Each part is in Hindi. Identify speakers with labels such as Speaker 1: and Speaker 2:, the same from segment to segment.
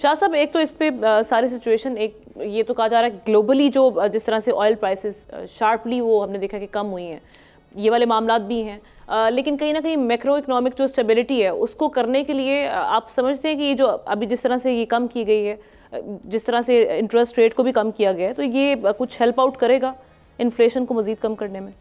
Speaker 1: शाह साहब, एक तो इस पे सारी सिचुएशन, एक ये तो कहा जा रहा है ग्लोबली जो जिस तरह से ऑयल प्राइसेस शार्पली वो हमने देखा कि कम हुई हैं, ये वाले मामलात भी हैं, लेकिन कहीं ना कहीं मैक्रो इकोनॉमिक जो स्टेबिलिटी है उसको करने के लिए आप समझते हैं कि ये जो अभी जिस तरह से ये कम की गई है, जिस तरह से इंटरेस्ट रेट को भी कम किया गया है, तो ये कुछ हेल्प आउट करेगा इन्फ्लेशन को मज़ीद कम करने में?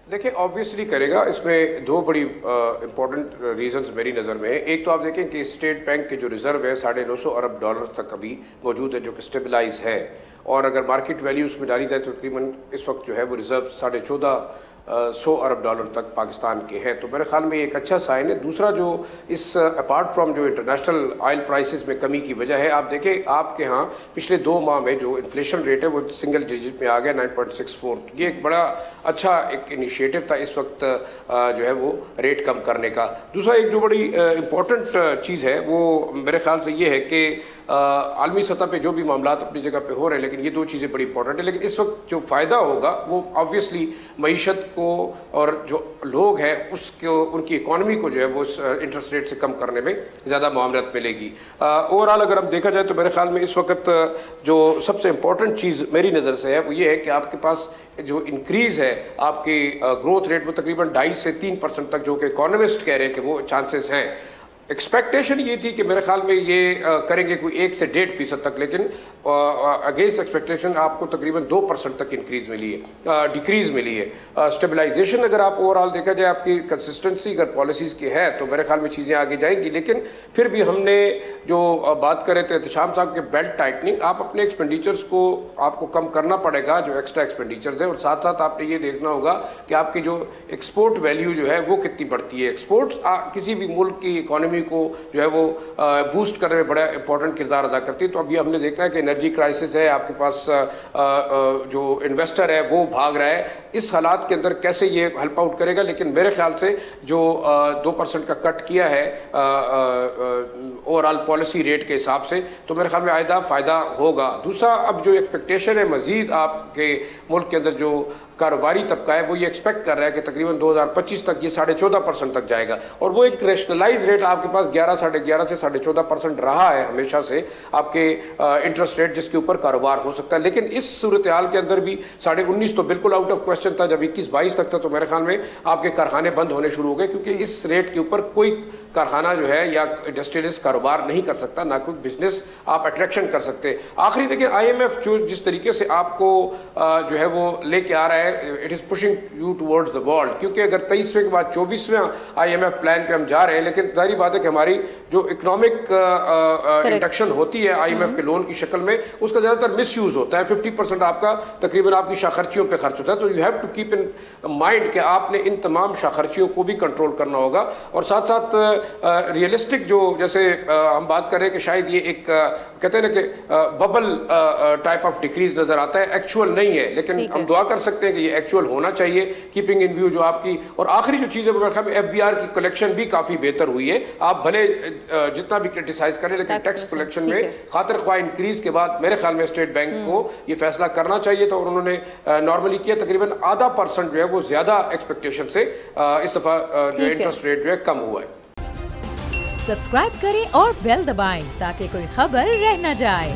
Speaker 2: देखिए, ऑब्वियसली करेगा। इसमें दो बड़ी इंपॉर्टेंट रीजंस मेरी नज़र में है। एक तो आप देखें कि स्टेट बैंक के जो रिज़र्व है $950 अरब तक अभी मौजूद है, जो कि स्टेबलाइज है, और अगर मार्केट वैल्यू उसमें डाली जाए तो तकरीबन इस वक्त जो है वो रिज़र्व $1450 अरब तक पाकिस्तान के हैं। तो मेरे ख्याल में एक अच्छा साइन है। दूसरा, जो इस अपार्ट फ्राम जो इंटरनेशनल ऑयल प्राइसेस में कमी की वजह है, आप देखें आपके यहाँ पिछले 2 माह में जो इन्फ्लेशन रेट है वो सिंगल डिजिट में आ गया 9.64। ये एक बड़ा अच्छा एक इनिशिएटिव था इस वक्त जो है वो रेट कम करने का। दूसरा, एक जो बड़ी इम्पोर्टेंट चीज़ है वो मेरे ख्याल से ये है कि आलमी सतह पे जो भी मामलात अपनी जगह पे हो रहे हैं, लेकिन ये 2 चीज़ें बड़ी इंपॉर्टेंट है। लेकिन इस वक्त जो फ़ायदा होगा वो ऑब्वियसली मईशत को और जो लोग हैं उसको, उनकी इकॉनमी को जो है वो इंटरेस्ट रेट से कम करने में ज़्यादा मामलात मिलेगी। ओवरऑल अगर हम देखा जाए तो मेरे ख्याल में इस वक्त जो सबसे इम्पॉर्टेंट चीज़ मेरी नज़र से है वो ये है कि आपके पास जो इंक्रीज़ है आपकी ग्रोथ रेट में तकरीबन 2.5 से 3% तक, जो कि इकोनॉमिस्ट कह रहे हैं कि वो चांसेस हैं। एक्सपेक्टेशन ये थी कि मेरे ख्याल में ये करेंगे कोई 1 से 1.5% तक, लेकिन अगेंस्ट एक्सपेक्टेशन आपको तकरीबन 2% तक इंक्रीज मिली है, डिक्रीज मिली है। स्टेबलाइजेशन अगर आप ओवरऑल देखा जाए, आपकी कंसिस्टेंसी अगर पॉलिसीज़ की है तो मेरे ख्याल में चीज़ें आगे जाएंगी। लेकिन फिर भी हमने जो बात करे थे एहतशाम साहब के बेल्ट टाइटनिंग, आप अपने एक्सपेंडिचर्स को आपको कम करना पड़ेगा, जो एक्स्ट्रा एक्सपेंडिचर्स है, और साथ साथ आपने ये देखना होगा कि आपकी जो एक्सपोर्ट वैल्यू जो है वो कितनी बढ़ती है। एक्सपोर्ट किसी भी मुल्क की इकॉनमी को जो है वो बूस्ट करने में बड़ा इंपॉर्टेंट किरदार अदा करती है। तो अभी हमने देखा है कि एनर्जी क्राइसिस है, आपके पास जो इन्वेस्टर है वो भाग रहा है। इस हालात के अंदर कैसे ये हेल्प आउट करेगा, लेकिन मेरे ख्याल से जो 2% का कट किया है ओवरऑल पॉलिसी रेट के हिसाब से, तो मेरे ख्याल में आयदा फ़ायदा होगा। दूसरा, अब जो एक्सपेक्टेशन है मज़ीद आपके मुल्क के अंदर जो कारोबारी तबका है वो ये एक्सपेक्ट कर रहा है कि तकरीबन 2025 तक ये 14.5% तक जाएगा, और वो एक रेशनलाइज रेट आपके पास 11, 11.5 से 14.5% रहा है हमेशा से आपके इंटरेस्ट रेट, जिसके ऊपर कारोबार हो सकता है। लेकिन इस सूरत हाल के अंदर भी 19.5 तो बिल्कुल आउट ऑफ क्वेश्चन था। जब 21-22 तक था तो मेरे ख्याल में आपके कारखाने बंद होने शुरू हो गए, क्योंकि इस रेट के ऊपर कोई कारखाना जो है या इंडस्ट्रियलिस्ट कारोबार नहीं कर सकता, ना कोई बिजनेस आप अट्रैक्शन कर सकते। आखिरी देखिए, IMF जो जिस तरीके से आपको जो है वो लेके आ रहा है, it is pushing you towards the world, क्योंकि अगर 23वें के बाद 24वें IMF प्लान पे हम जा रहे हैं, लेकिन जाहिर बात है कि हमारी जो इकोनॉमिक इंडक्शन होती है IMF के लोन की शक्ल में, उसका ज़्यादातर मिस यूज़ होता है। 50% आपका तकरीबन आपकी शाखर्चियों पे खर्च होता है। तो you have to keep in mind कि आपने इन तमाम शाखर्चियों को भी कंट्रोल करना होगा, और साथ साथ रियलिस्टिक जो जैसे हम बात करें कि शायद ये एक कहते हैं ना कि बबल टाइप ऑफ डिक्रीज नज़र आता है, एक्चुअल नहीं है, लेकिन हम दुआ कर सकते हैं कि ये एक्चुअल होना चाहिए, कीपिंग इन व्यू जो आपकी। और आखिरी जो चीज़ है मेरे ख्याल में FBR की कलेक्शन भी काफ़ी बेहतर हुई है। आप भले जितना भी क्रिटिसाइज करें, लेकिन टैक्स कलेक्शन में खातिर ख्वाह इंक्रीज के बाद मेरे ख्याल में स्टेट बैंक को ये फैसला करना चाहिए था, और उन्होंने नॉर्मली किया। तकरीबन 0.5% जो है वो ज़्यादा एक्सपेक्टेशन से इस दफ़ा जो इंटरेस्ट रेट जो है कम हुआ है।
Speaker 3: सब्सक्राइब करें और बेल दबाएं ताकि कोई खबर रह न जाए।